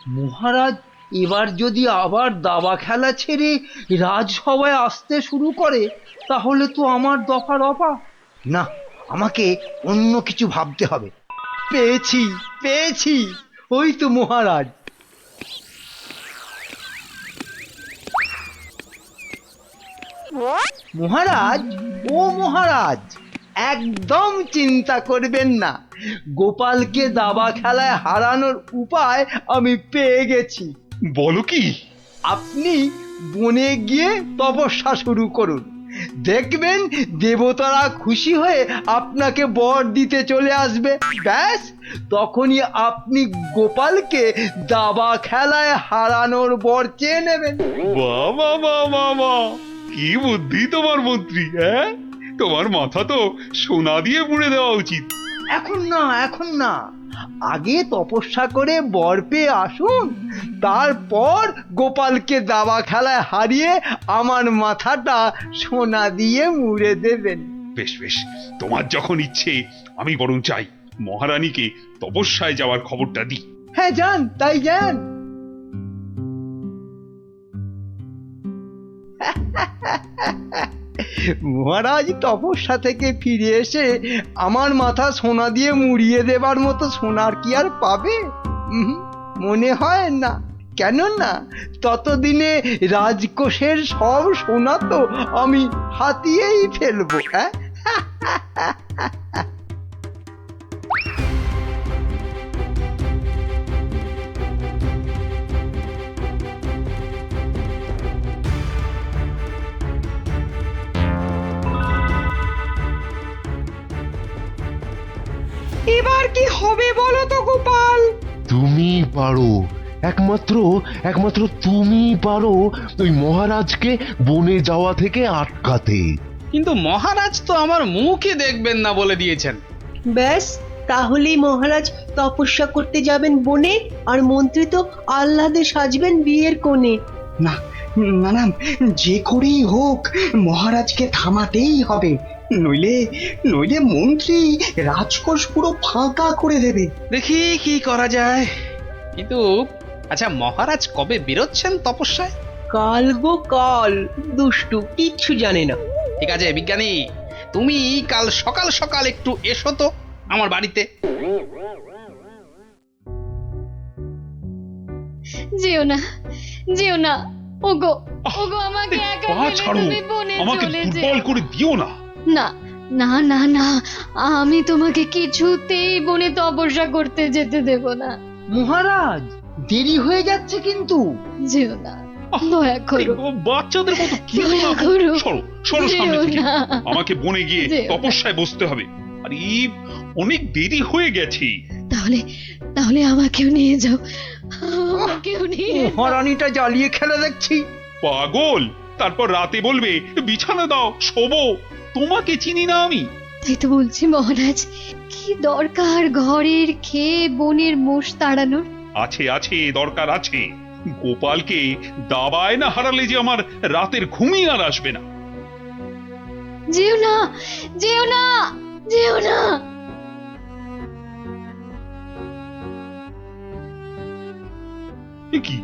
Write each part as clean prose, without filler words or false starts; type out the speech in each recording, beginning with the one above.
মহারাজ এবার যদি আবার দাবা খেলা ছেড়ে রাজসভায় আসতে শুরু করে তাহলে তো আমার দফা রফা। না, আমাকে অন্য কিছু ভাবতে হবে। পেয়েছি পেয়েছি, ওই তো মহারাজ। মহারাজ, ও মহারাজ, একদম চিন্তা করবেন না, গোপালকে দাবা খেলায় হারানোর উপায় আমি পেয়ে গেছি। বলো কি? আপনি বনে গিয়ে তপস্যা শুরু করুন, দেখবেন দেবতারা খুশি হয়ে আপনাকে বর দিতে চলে আসবে। ব্যাস, তখনই আপনি গোপালকে দাবা খেলায় হারানোর বর চেয়ে নেবেন। বাবা বাবা বাবা, কি বুদ্ধি তোমার মন্ত্রী! হ্যাঁ, তোমার মাথা তো সোনা দিয়ে মুড়ে দেওয়া উচিত। এখন না, এখন না, আগে তপস্যা করে বর পেয়ে আসুন, তারপর গোপালকে দাবা খেলায় হারিয়ে আমার মাথাটা সোনা দিয়ে মুড়ে দেবেন। বেশ বেশ, তোমার যখন ইচ্ছে, আমি বরং চাই মহারানীকে তপস্যায় যাওয়ার খবরটা দিই। হ্যাঁ, যান, তাই যান। মহারাজ তপস্যা থেকে ফিরে এসে আমার মাথা সোনা দিয়ে মুড়িয়ে দেবার মতো সোনার কি আর পাবে? মনে হয় না। কেননা ততদিনে রাজকোষের সব সোনা তো আমি হাতিয়েই ফেলবো। হ্যাঁ, এবার কি হবে বলো তো গোপাল? তুমি পারো, একমাত্র একমাত্র তুমি পারো ওই মহারাজকে বনে যাওয়া থেকে আটকাতে। কিন্তু মহারাজ তো আমার মুখই দেখবেন না বলে দিয়েছেন। ব্যাস, তাহলেই মহারাজ তপস্যা করতে যাবেন বনে, আর মন্ত্রী তো আহ্লাদে সাজবেন বিয়ের কোণে। না না না, যে করেই হোক মহারাজকে থামাতেই হবে, নইলে নইলে মন্ত্রী রাজকোষ পুরো ফাঁকা করে দেবে। দেখি কি করা যায়। কিন্তু আচ্ছা, মহারাজ কবে বেরোচ্ছেন তপস্যায়? কাল গো কাল, দুষ্টু কিচ্ছু জানে না। ঠিক আছে বিজ্ঞানী, তুমি কাল সকাল সকাল একটু এসো তো আমার বাড়িতে। যেও না, যেও না, ওগো ওগো, আমাকে একা পা ফেলে ছাড়ো, তুমি বনে আমাকে চলে দুর্বল যেও করে দিও না। না। না না না, আমি তোমাকে কিছুতেই বনে তপস্যা করতে যেতে দেব না। মহারাজ দেরি হয়ে যাচ্ছে কিন্তু। যেও না, দয়া করো, এই বাচ্চাদের মতো কি দয়া না করো। সরো সরো সামনে যেও থেকে। না। আমাকে বনে গিয়ে যেও না। তপস্যায় বসতে হবে। আরে অনেক দেরি হয়ে গেছে। তাহলে তাহলে আমাকেও নিয়ে যাও, আমাকেও নিয়ে যাও। মহারানীটা জ্বালিয়ে খেলে দেখছি। পাগল, তারপর রাতে বলবে বিছানা দাও, শোবো। তোমাকে চিনি না আমি। তাই তো বলছি মহারাজ, কি দরকার ঘরের খেয়ে বনের মোষ তাড়ানোর? আছে আছে, দরকার আছে। গোপালকে দাবায় না হারালে যে আমার রাতের ঘুমই আর আসবে না। যেও না, যেও না, যেও না। এ কি,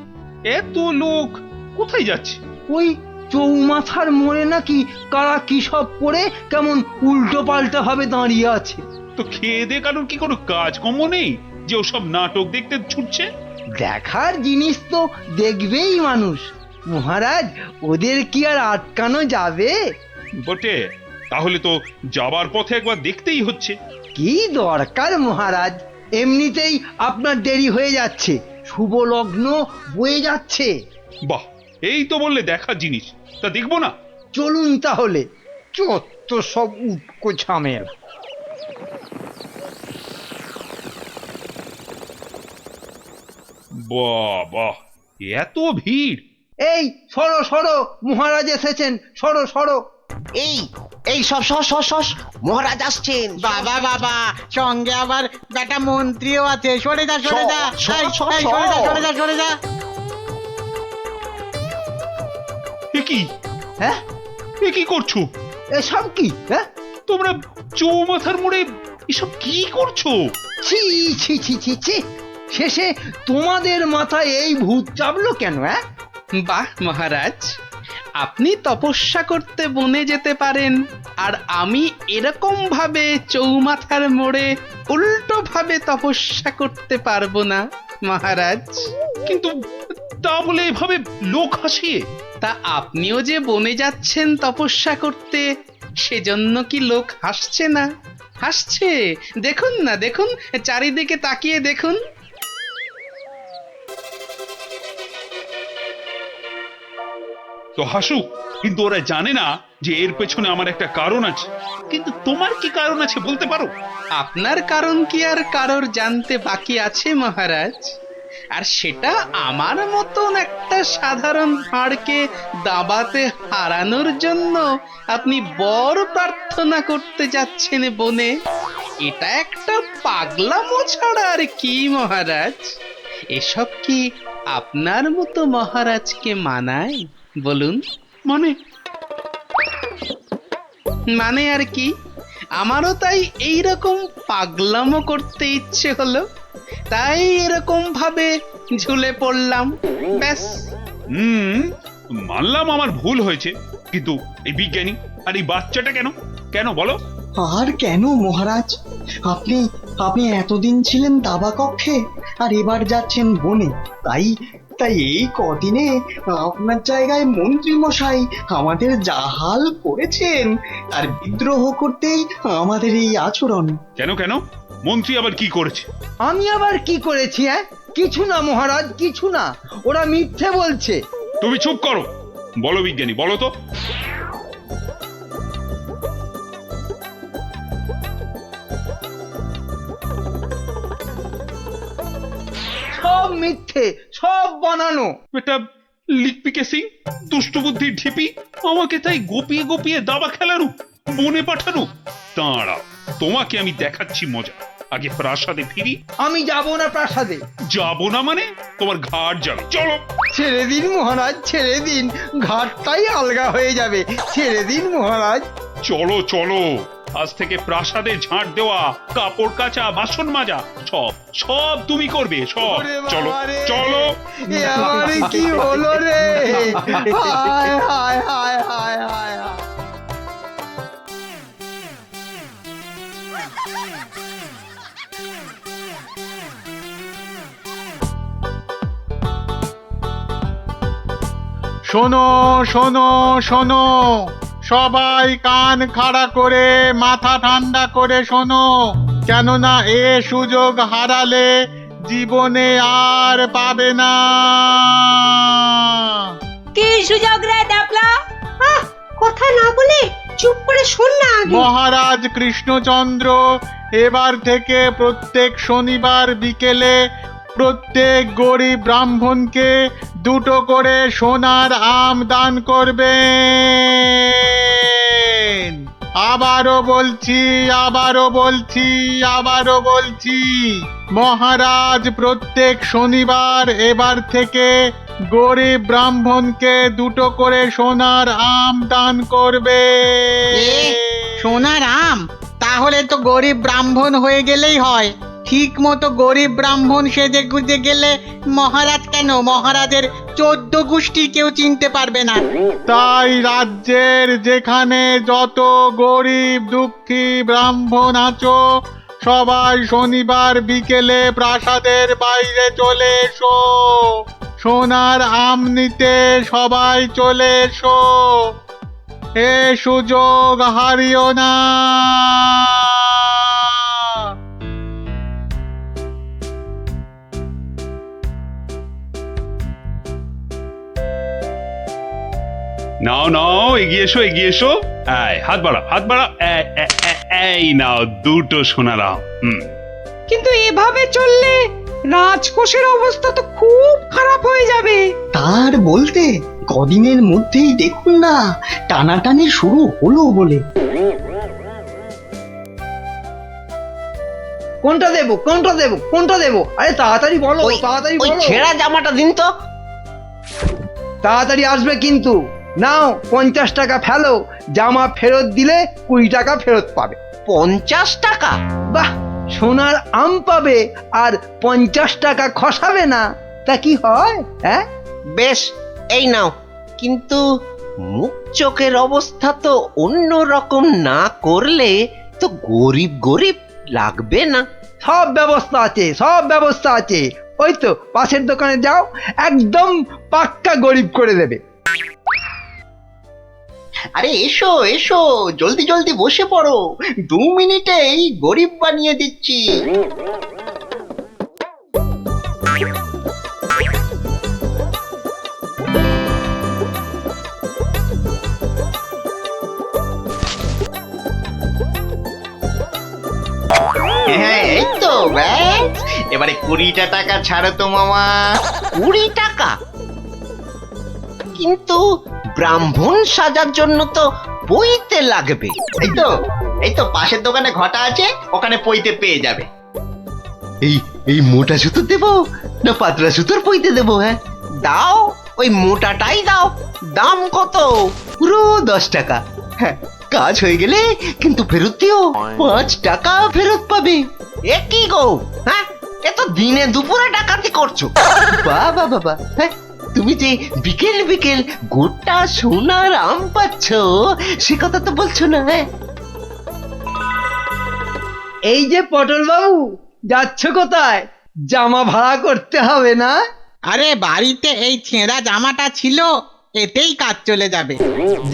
এত লোক কোথায় যাচ্ছে? ওই চৌমাথার মোড়ে নাকি কারা কি সব করে কেমন উল্টো পাল্টা ভাবে দাঁড়িয়ে আছে। তো খেয়ে দে কারোর কি কোনো কাজকর্ম নেই যে ওসব নাটক দেখতে ছুটছে? দেখার জিনিস তো দেখবেই মানুষ। মহারাজ, ওদের কি আর আটকানো যাবে? বটে, তাহলে তো যাবার পথে একবার দেখতেই হচ্ছে। কি দরকার মহারাজ, এমনিতেই আপনার দেরি হয়ে যাচ্ছে, শুভ লগ্ন বয়ে যাচ্ছে। বাহ, এই তো বললে দেখার জিনিস, তা দেখবো না? চলুন তাহলে, চত্ব সব উটকো ঝামেলা। বাহ বাহ, এত ভিড়! এই সরো সরো, মহারাজ এসেছেন, সরো সরো। এই এই সব সস সস সস, মহারাজ আসছেন। বাবা বাবা, সঙ্গে আবার বেটা মন্ত্রীও আছে। সরে যা সরে যা, সর, এই, সর, এই, সর। সরে যা সরে যা সরে যা। এ কি, হ্যাঁ, এ কি করছো এসব কি? হ্যাঁ, তোমরা? চৌমাথার মোড়ে এসব কি করছো? ছি ছি ছি ছি ছি, শেষে তোমাদের মাথায় এই ভূত চাপলো কেন? বাহ মহারাজ, আপনি তপস্যা করতে বনে যেতে পারেন, আর আমি এরকম ভাবে চৌমাথার মোড়ে উল্টো ভাবে তপস্যা করতে পারবো না মহারাজ। কিন্তু তা বলে এভাবে লোক হাসিয়ে? তা আপনিও যে বনে যাচ্ছেন তপস্যা করতে, সেজন্য কি লোক হাসছে না? হাসছে, দেখুন না, দেখুন, চারিদিকে তাকিয়ে দেখুন। তো হাসুক, কিন্তু ওরা জানে না যে এর পেছনে আমার একটা কারণ আছে। কিন্তু তোমার কি কারণ আছে বলতে পারো? আপনার কারণ কি আর কারোর জানতে বাকি আছে মহারাজ? আর সেটা আমার মতন একটা সাধারণ ভাঁড়কে দাবাতে হারানোর জন্য আপনি বর প্রার্থনা করতে যাচ্ছেন বনে। এটা একটা পাগলামো ছাড়া আর কি মহারাজ? এসব কি আপনার মতো মহারাজকে মানায় বলুন? মানে আর কি, আমারও তাই এইরকম পাগলামো করতে ইচ্ছে হলো, তাই এরকম ভাবে ঝুলে পড়লাম, ব্যাস। মানলাম আমার ভুল হয়েছে, কিন্তু এই বিজ্ঞানী আর এই বাচ্চাটা কেন কেন বলো? আর কেন মহারাজ? আপনি আপনি এতদিন ছিলেন দাবা কক্ষে, আর এবার যাচ্ছেন বনে। তাই তাই এই কদিনে আপনার জায়গায় মন্ত্রী মশাই আমাদের যা হাল করেছেন, আর বিদ্রোহ করতেই আমাদের এই আচরণ। কেন কেন মন্ত্রী আবার কি করেছে? আমি আবার কি করেছি? কিছু না মহারাজ, কিছু না, ওরা মিথ্যে বলছে। তুমি চুপ করো, বলো বিজ্ঞানী, বলো তো। সব মিথ্যে, সব বানানো। এটা লিকপিকে সিং, দুষ্টু বুদ্ধির ঢিপি, আমাকে তাই গোপিয়ে গোপিয়ে দাবা খেলানো, বনে পাঠানো। দাঁড়াও, তোমাকে আমি দেখাচ্ছি মজা। আগে প্রাসাদে ফিরি। আমি যাব না প্রাসাদে। যাবো না মানে? তোমার ঘাট যাবে, চলো। ছেড়ে দিন মহারাজ, ছেড়ে দিন, ঘাটটাই আলগা হয়ে যাবে। ছেড়ে দিন মহারাজ। চলো চলো, আজ থেকে প্রাসাদে ঝাঁট দেওয়া, কাপড় কাচা, বাসন মাজা সব সব তুমি করবে, সব। ওরে চলো বাবা রে, চলো। এ আমার কি হলো রে? হায় হায় হায় হায় হায় হায়। শোনো শোনো শোনো, সবাই কান খাড়া করে মাথা ঠান্ডা করে শোনো, কেননা এ সুযোগ হারালে জীবনে আর পাবে না। কি সুযোগ রে ডাবলা? কথা না বলে চুপ করে শোন না আগে। মহারাজ কৃষ্ণচন্দ্র এবার থেকে প্রত্যেক শনিবার বিকেলে প্রত্যেক গরিব ব্রাহ্মণকে 2টো করে সোনার আম দান করবেন। আবারও বলছি, আবারও বলছি, আবারও বলছি, মহারাজ প্রত্যেক শনিবার এবার থেকে গরিব ব্রাহ্মণকে 2টো করে সোনার আম দান করবে। সোনার আম? তাহলে তো গরিব ব্রাহ্মণ হয়ে গেলেই হয়। ঠিক মতো গরিব ব্রাহ্মণ সেজে গুজে গেলে মহারাজ কেন, মহারাজের 14 গোষ্ঠী কেউ চিনতে পারবে না। তাই রাজ্যের যেখানে যত গরিব দুঃখী ব্রাহ্মণ আছো, সবাই শনিবার বিকেলে প্রাসাদের বাইরে চলে এসো। সোনার আম নিতে সবাই চলে এসো, এ সুযোগ হারিও না। নাও নাও, এগিয়ে এসো, এগিয়ে এসো। হাত বাড়াও, হাত বাড়াও। এই নাও 2টো সোনার আম। কিন্তু এভাবে চললে রাজকোষের অবস্থা তো খুব খারাপ হয়ে যাবে। তার বলতে কদিনের মধ্যেই দেখুন না টানাটানি শুরু হলো বলে। কোনটা দেবো, কোনটা দেবো, কোনটা দেবো? আরে তাড়াতাড়ি বলো, তাড়াতাড়ি বলো। ছেঁড়া জামাটা দিন তো। তাড়াতাড়ি আসবে কিন্তু। নাও 50 টাকা ফেলো, জামা ফেরত দিলে 20 টাকা ফেরত পাবে। 50 টাকা? বাহ, সোনার আম পাবে আর 50 টাকা খসাবে না, তা কি হয়? হ্যাঁ, বেশ, এই নাও। কিন্তু মুখ চোখের অবস্থা তো অন্য রকম না করলে তো গরিব গরিব লাগবে না। সব ব্যবস্থা আছে, সব ব্যবস্থা আছে। ওই তো পাশের দোকানে যাও, একদম পাক্কা গরিব করে দেবে। আরে এসো এসো, জলদি জলদি বসে পড়ো, 2 মিনিটেই গরিব বানিয়ে দিচ্ছি। হ্যাঁ, এই তো ব্যাস, এবারে 20টা টাকা ছাড়ো তো মামা। 20 টাকা? কিন্তু ব্রাহ্মণ সাজার জন্য তো পইতে লাগবে। এই তো পাশের দোকানে ঘটা আছে, ওখানে পইতে পেয়ে যাবে। এই এই মোটা সুতো দেবো না পাতলা সুতোর পইতে দেবো? হ্যাঁ দাও, ওই মোটাটাই দাও। দাম কত? পুরো 10 টাকা। হ্যাঁ, কাজ হয়ে গেলে কিন্তু ফেরত দিও, 5 টাকা ফেরত পাবে। এ কি গো, হ্যাঁ, এ তো দিনে দুপুরে ডাকাতি করছো। বাবা বাবা, হ্যাঁ, তুমি যে বিকেল বিকেল গোটা সোনার আম পাচ্ছ সে কথা তো বলছো না। হ্যাঁ, এই যে পটল বাবু, যাচ্ছ কোথায়? জামা ভাড়া করতে হবে না? আরে বাড়িতে এই ছেঁড়া জামাটা ছিল, এতেই কাজ চলে যাবে।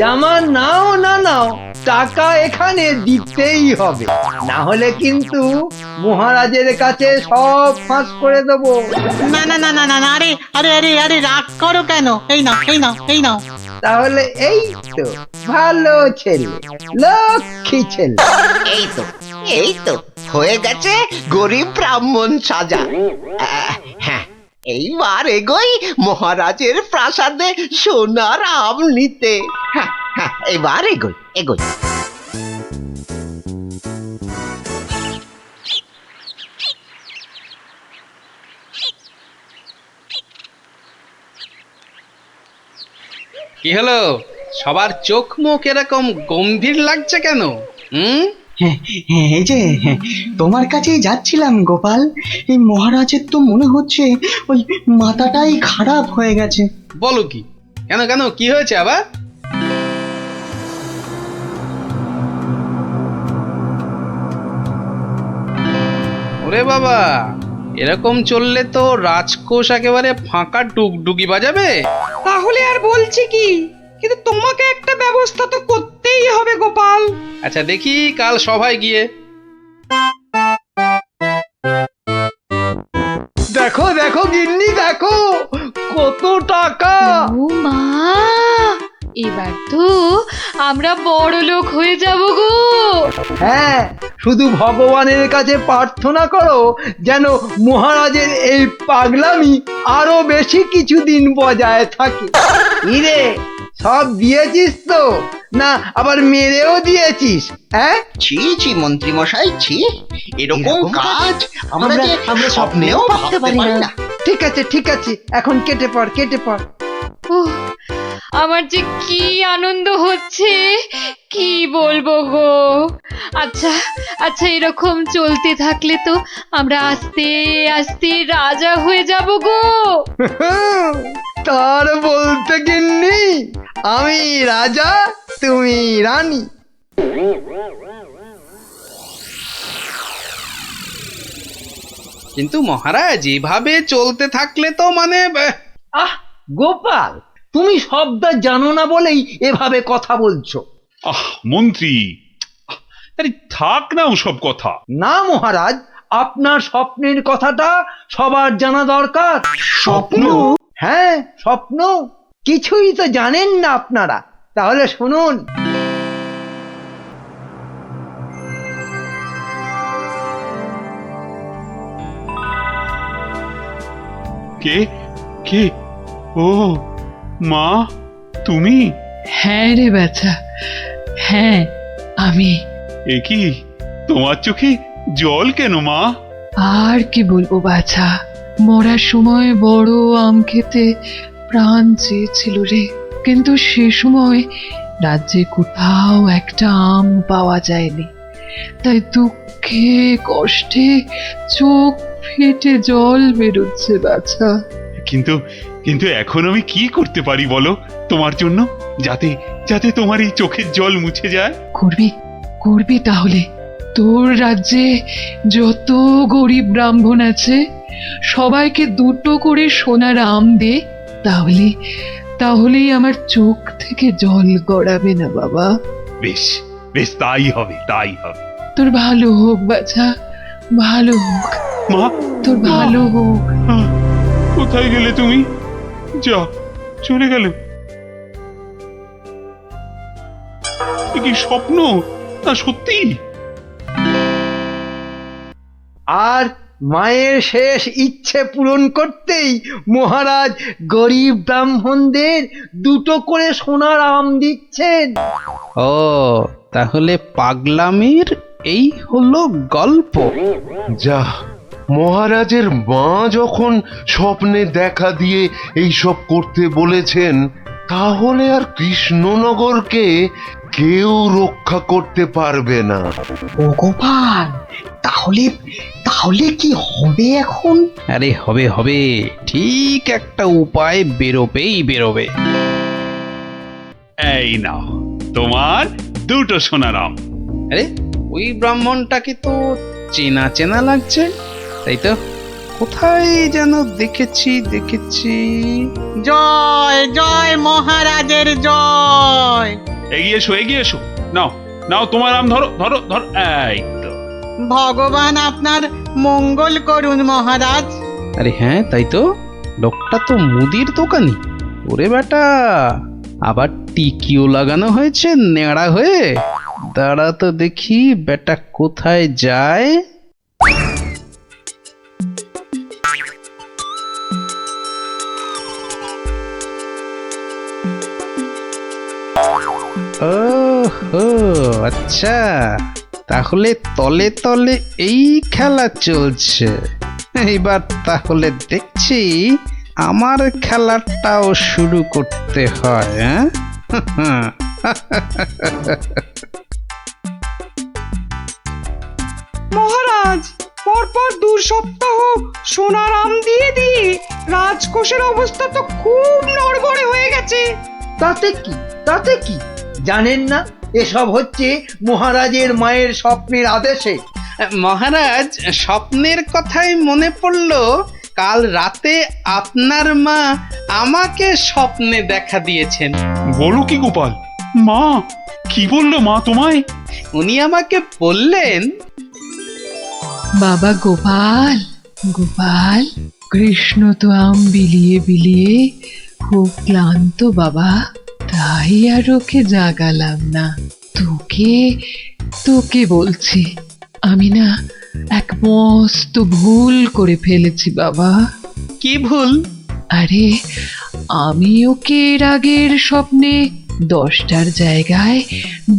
জামা নাও না নাও, টাকা এখানে দিতেই হবে, না হলে কিন্তু মহারাজের কাছে সব ফাঁস করে দেবো। না না না না না না, আরে আরে আরে আরে রাগ করো কেন? এই নাও এই নাও এই নাও। তাহলে এই তো ভালো ছেলে, লক্ষ্মী ছেলে। এই তো হয়ে গেছে গরিব ব্রাহ্মণ সাজা। হ্যাঁ, এইবার এগোই মহারাজের প্রাসাদে সোনার আম নিতে। হ্যাঁ হ্যাঁ, এবার এগোই এগোই। কি হলো, সবার চোখ মুখ এরকম গম্ভীর লাগছে কেন? হ্যাঁ, এই যে তোমার কাছেই যাচ্ছিলাম গোপাল। এই মহারাজের তো মনে হচ্ছে ওই মাথাটাই খারাপ হয়ে গেছে। বলো কি? কেন কেন, কি হয়েছে আবার? ওরে বাবা, এরকম চললে তো রাজকোষ একেবারে ফাঁকা ডুগডুগি বাজাবে। তাহলে আর বলছি কি, কিন্তু তোমাকে একটা ব্যবস্থা তো করতেই হবে গোপাল। আচ্ছা দেখি কাল সভায় গিয়ে। দেখো দেখো গিন্নি, দেখো কত টাকা। ও মা, এবার তো আমরা বড় লোক হয়ে যাব গো। হ্যাঁ, শুধু ভগবানের কাছে প্রার্থনা করো যেন মহারাজের এই পাগলামি আরো বেশি কিছুদিন বজায় থাকে। ইরে, সব দিয়েছিস তো, না আবার মেরেও দিয়েছিস? হ্যাঁ, ছি ছি মন্ত্রী মশাই, ছি, এরকম কাজ আমরা স্বপ্নেও ভাবতে পারি না। ঠিক আছে ঠিক আছে, এখন কেটে পড় কেটে পড়। উহ, আমার যে কি আনন্দ হচ্ছে, কি বলবো গো। আচ্ছা আচ্ছা, এরকম চলতে থাকলে তো আমরা আস্তে আস্তে রাজা হয়ে যাব গো। তার বলতে গিন্নি, আমি রাজা তুমি রানী। কিন্তু মহারাজ, এভাবে চলতে থাকলে তো মানে আহ গোপাল, তুমি শব্দ জানো না বলেই এভাবে কথা বলছো। মন্ত্রী, আরে থাক না ওসব কথা। না মহারাজ, আপনার স্বপ্নের কথাটা সবার জানা দরকার। স্বপ্ন? হ্যাঁ, স্বপ্ন। কিছুই তো জানেন না আপনারা, তাহলে শুনুন। কে কে? ও মা, তুমি? হ্যাঁ রে বাছা, হ্যাঁ আমি। এ কি, তোমার চোখে জল কেন মা? আর কি বলবো বাছা, মরার সময় বড় আম খেতে প্রাণ চেয়েছিল রে, কিন্তু সে সময় রাজ্যে কোথাও একটা আম পাওয়া যায়নি। তাই দুঃখে কষ্টে চোখ ফেটে জল বেরোচ্ছে বাছা। কিন্তু কিন্তু এখন আমি কি করতে পারি বলো তোমার জন্য, যাতে যাতে তোমার এই চোখের জল মুছে যায়? করবি করবি তাহলে। তোর রাজ্যে যত গরিব ব্রাহ্মণ আছে সবাইকে 2টো করে সোনার আম দে, তাহলেই আমার চোখ থেকে জল গড়াবে না বাবা। বেশ বেশ, তাই হবে তাই হবে। তোর ভালো হোক বাছা, ভালো হোক, মা, তোর ভালো হোক। আহ, কোথায় গেলে তুমি? যা, চলে গেল। এ কি স্বপ্ন না সত্যি? আর মায়ের শেষ ইচ্ছে পূরণ করতেই মহারাজ গরিব ব্রাহ্মণদের 2টো করে সোনার আম দিচ্ছেন। ও, তাহলে পাগলামির এই হলো গল্প। যা, মহারাজের মা যখন স্বপ্নে দেখা দিয়ে এইসব করতে বলেছেন, তাহলে আর কৃষ্ণনগরকে কেউ রক্ষা করতে পারবে না। ও গোপাল, তাহলে তাহলে কি হবে এখন? আরে হবে হবে, ঠিক একটা উপায় বেরোবে। এই নাও তোমার 2টো সোনার আম। আরে ওই ব্রাহ্মণটাকে তো চেনা চেনা লাগছে, তাই তো? কোথায় যেন দেখেছি। জয় জয় মহারাজের জয়। এগিয়ে এসো। নাও নাও তোমার আম, ধরো ধরো ধরো। এই তো। ভগবান আপনার মঙ্গল করুন মহারাজ। আরে হ্যাঁ, তাই তো, লোকটা তো মুদির দোকানি। ওরে বেটা, আবার টিকিও লাগানো হয়েছে নেড়া হয়ে। দাঁড়া তো দেখি বেটা কোথায় যায়। ওহো, আচ্ছা, তাহলে তলে তলে এই খেলা চলছে। এইবার তাহলে দেখছি আমার খেলাটাও শুরু করতে হয়। হ্যাঁ, মহারাজ, পরপর 2 সপ্তাহ সোনার আম দিয়ে রাজকোষের অবস্থা তো খুব নড়বড়ে হয়ে গেছে। তাতে কি জানেন না, এসব হচ্ছে মহারাজের মায়ের স্বপ্নের আদেশে। মহারাজ, স্বপ্নের কথাই মনে পড়লো, কাল রাতে আপনার মা আমাকে স্বপ্নে দেখা দিয়েছেন। বলো কি গোপাল? মা কি বললো মা তোমায়? উনি আমাকে বললেন, বাবা গোপাল, কৃষ্ণ তো আম বিলিয়ে খুব ক্লান্ত বাবা, তাই আর ওকে জাগালাম না। তোকে বলছি, আমি না এক মস্ত ভুল করে ফেলেছি বাবা। কি ভুল? আরে, আমি ওকে এর আগের স্বপ্নে 10টার জায়গায়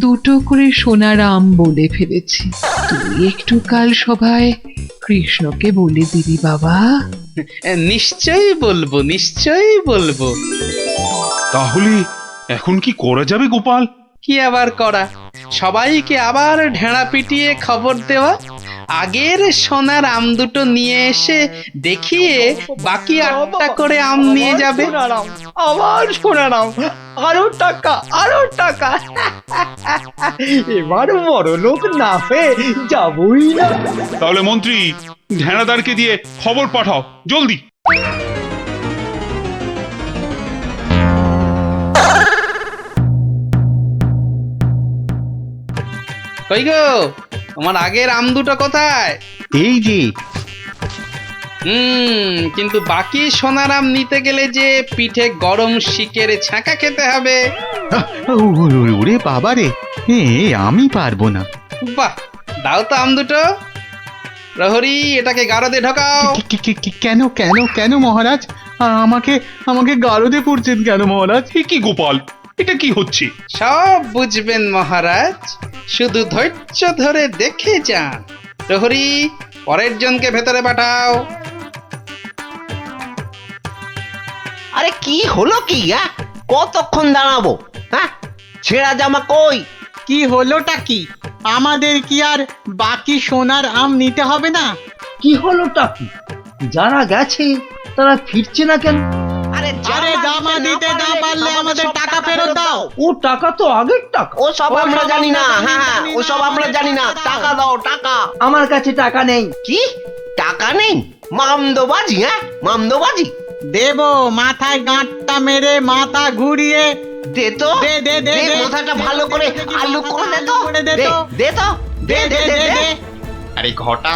2টো করে সোনার আম বলে ফেলেছি। তুই একটু কাল সভায় কৃষ্ণকে বলে দিবি বাবা। নিশ্চয়ই বলবো। তাহলে এখন কি করা যাবে গোপাল? কি আবার করা, সবাইকে আবার ঢেঁড়া পিটিয়ে খবর দেওয়া, আগের সোনার আম 2টো নিয়ে এসে দেখিয়ে বাকি 8টা করে আম নিয়ে যাবে। আবার সোনার আম, আরো টাকা। এবার বড় লোক না হয়ে যাবই না। তাহলে মন্ত্রী, ঢেঁড়াদারকে দিয়ে খবর পাঠাও জলদি। কই গো, তোমার আগের আম 2টো কোথায়? এই যে। কিন্তু বাকি সোনার আম নিতে গেলে যে পিঠে গরম শিকের ছাঁকা খেতে হবে। ওরে বাবা রে, আমি পারবো না। বাহ, দাও তো আম 2টো। প্রহরী, এটাকে গারদে ঢোকাও। কেন মহারাজ? আমাকে গারদে পড়ছেন কেন মহারাজ? কি গোপাল, এটা কি হচ্ছে? সব বুঝবেন মহারাজ, শুধু ধৈর্য ধরে দেখে যান। প্রহরী, পরের জনকে ভেতরে পাঠাও। আরে কি হলো কি? কতক্ষণ দাঁড়াবো? হ্যাঁ, ছেঁড়া জামা কই? কি হলোটা কি? আমাদের কি আর বাকি সোনার আম নিতে হবে না? কি হলোটা কি? যারা গেছে তারা ফিরছে না কেন? আরে আরে জমা দিতে না পারলে আমাদের টাকা ফেরত দাও। ও টাকা তো আগের টাকা। ও সব আমরা জানি না, হ্যাঁ ও সব আমরা জানি না। টাকা দাও টাকা। আমার কাছে টাকা নেই। কি টাকা নেই? মামদোবাজি, হ্যাঁ মামদোবাজি। দেবো, মাথায় গাঁটটা মেরে মাথা ঘুরিয়ে দে তো, দে দে দে দে। মাথাটা ভালো করে আলু করে দে তো, করে দে দে তো। দে তো, দে দে দে দে। আরে ঘটা,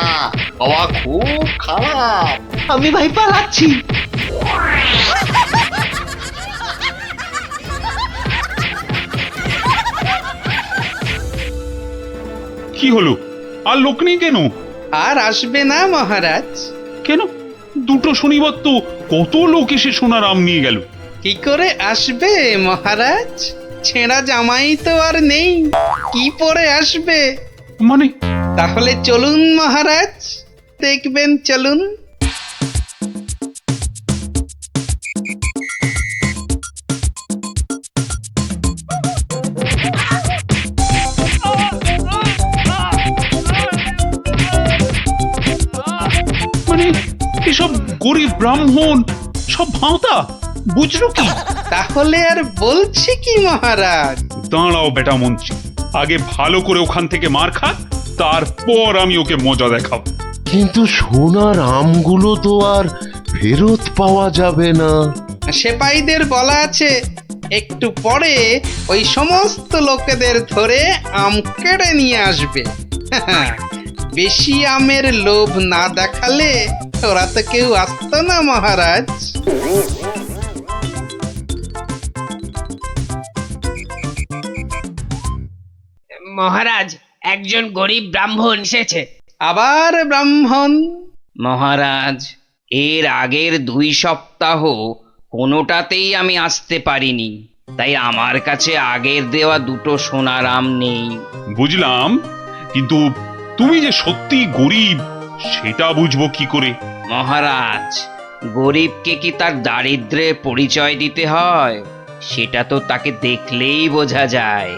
বাবা খুব খারাপ। আমি ভাই পালাচ্ছি। কি হলো? আর লোক নেই কেন? আর আসবে না মহারাজ। কেন? দুটো শনিবার তো কত লোক এসে সোনার আম নিয়ে গেল। কি করে আসবে মহারাজ? ছেঁড়া জামাই তো আর নেই, কি পরে আসবে? মানে তাহলে চলুন মহারাজ, দেখবেন, চলুন। মানে এসব গরিব ব্রাহ্মণ সব ভাঁতা, বুঝলো কি? তাহলে আর বলছি কি মহারাজ? দাঁড়াও বেটা মন্ত্রী, আগে ভালো করে ওখান থেকে মার খা, তারপর আমি ওকে মজা দেখাবো। কিন্তু সোনার আমগুলো তো আর ফেরত পাওয়া যাবে না। সেপাইদের বলা আছে একটু পরে ওই সমস্ত লোকেদের ধরে আম কেড়ে নিয়ে আসবে। বেশি আমের লোভ না দেখালে ওরা তো কেউ আসতো না মহারাজ। মহারাজ, একজন গরিব ব্রাহ্মণ এসেছে। আবার ব্রাহ্মণ? মহারাজ, এর আগের 2 সপ্তাহ কোনোটাতেই আমি আসতে পারিনি, তাই আমার কাছে আগের দেওয়া 2টো সোনার আম নেই। বুঝলাম, কিন্তু তুমি যে সত্যি গরিব সেটা বুঝবো কি করে? মহারাজ, গরিবকে কি তার দারিদ্র্যে পরিচয় দিতে হয়? সেটা তো তাকে দেখলেই বোঝা যায়।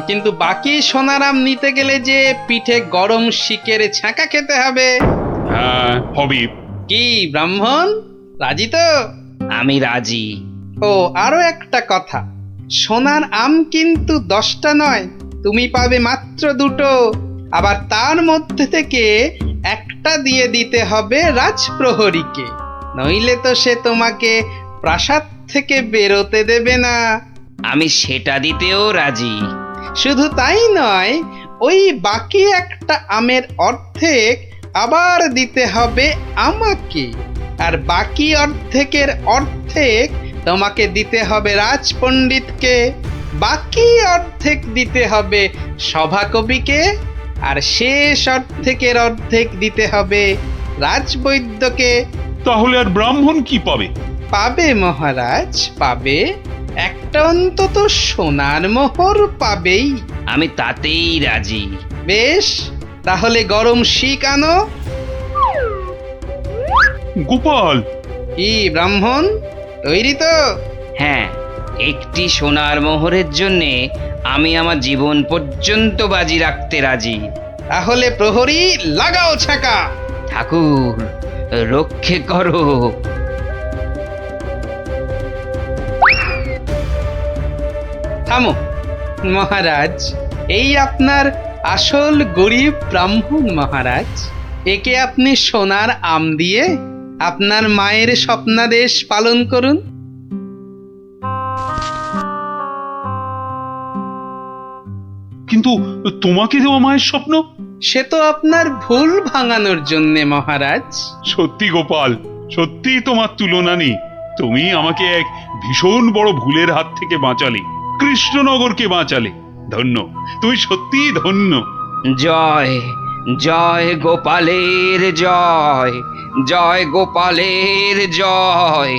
কিন্তু বাকি সোনার আম নিতে গেলে যে পিঠে গরম শিকের ছাঁকা খেতে হবে। হ্যাঁ হবে। কি ব্রাহ্মণ, রাজি তো? আমি রাজি। ও আরো একটা কথা, সোনার আম কিন্তু 10টা নয়, তুমি পাবে মাত্র 2টো। আবার তার মধ্যে থেকে একটা দিয়ে দিতে হবে রাজপ্রহরীকে, নইলে তো সে তোমাকে প্রাসাদ থেকে বেরোতে দেবে না। আমি সেটা দিতেও রাজি। শুধু তাই নয়, ওই বাকি একটা আমের অর্ধেক আবার দিতে হবে আমাকে, আর বাকি অর্ধেকের অর্ধেক তোমাকে দিতে হবে রাজপণ্ডিতকে, বাকি অর্ধেক দিতে হবে সভাকবিকে, আর শেষ অর্ধেকের অর্ধেক দিতে হবে রাজবৈদ্যকে। তাহলে আর ব্রাহ্মণ কি পাবে? পাবে মহারাজ, পাবে একটা অন্তত সোনার মোহর পাবেই। আমি তাতেই রাজি। বেশ, তাহলে গরম শিক আনো। গোপাল! কি ব্রাহ্মণ, তৈরি তো? হ্যাঁ, একটি সোনার মোহরের জন্যে আমি আমার জীবন পর্যন্ত বাজি রাখতে রাজি। তাহলে প্রহরী লাগাও ছাকা। ঠাকুর, রক্ষে করো। থামো মহারাজ, এই আপনার আসল গরিব ব্রাহ্মণ মহারাজ। একে আপনি সোনার আম দিয়ে আপনার মায়ের স্বপ্নাদেশ পালন করুন। কিন্তু তোমাকে দেওয়া মায়ের স্বপ্ন? সে তো আপনার ভুল ভাঙানোর জন্যে মহারাজ। সত্যি গোপাল, সত্যি তোমার তুলনা নেই। তুমি আমাকে এক ভীষণ বড় ভুলের হাত থেকে বাঁচালে, কৃষ্ণনগরকে বাঁচালে। ধন্য, তুমি সত্যিই ধন্য। জয় জয় গোপালের জয়, জয় গোপালের জয়।